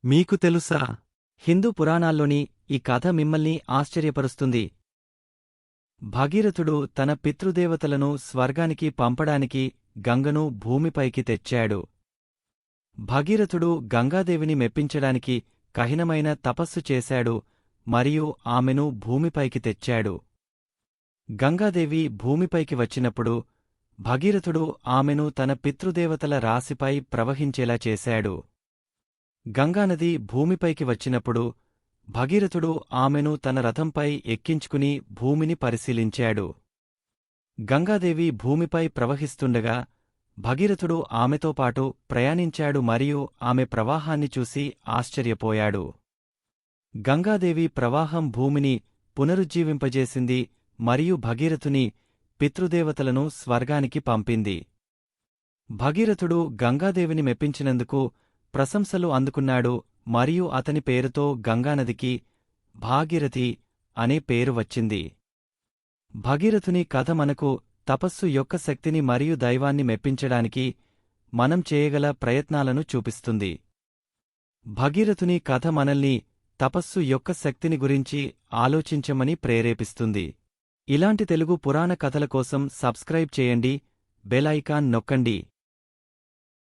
మీకు తెలుసా? హిందూ పురాణాల్లోని ఈ కథ మిమ్మల్ని ఆశ్చర్యపరుస్తుంది. భగీరథుడు తన పితృదేవతలను స్వర్గానికి పంపడానికి గంగను భూమిపైకి తెచ్చాడు. భగీరథుడు గంగాదేవిని మెప్పించడానికి కఠినమైన తపస్సు చేశాడు మరియు ఆమెను భూమిపైకి తెచ్చాడు. గంగాదేవి భూమిపైకి వచ్చినప్పుడు భగీరథుడు ఆమెను తన పితృదేవతల రాశిపై ప్రవహించేలా చేశాడు. గంగానది భూమిపైకి వచ్చినప్పుడు భగీరథుడు ఆమెను తన రథంపై ఎక్కించుకుని భూమిని పరిశీలించాడు. గంగాదేవి భూమిపై ప్రవహిస్తుండగా భగీరథుడు ఆమెతో పాటు ప్రయాణించాడు మరియు ఆమె ప్రవాహాన్ని చూసి ఆశ్చర్యపోయాడు. గంగాదేవి ప్రవాహం భూమిని పునరుజ్జీవింపజేసింది మరియు భగీరథుని పితృదేవతలను స్వర్గానికి పంపింది. భగీరథుడు గంగాదేవిని మెప్పించినందుకు ప్రశంసలు అందుకున్నాడు మరియు అతని పేరుతో గంగానదికి భాగీరథి అనే పేరు వచ్చింది. భగీరథుని కథ మనకు తపస్సు యొక్క శక్తిని మరియు దైవాన్ని మెప్పించడానికి మనం చేయగల ప్రయత్నాలను చూపిస్తుంది. భగీరథుని కథ మనల్ని తపస్సు యొక్క శక్తిని గురించి ఆలోచించమని ప్రేరేపిస్తుంది. ఇలాంటి తెలుగు పురాణ కథల కోసం సబ్స్క్రైబ్ చేయండి, బెల్ ఐకాన్ నొక్కండి.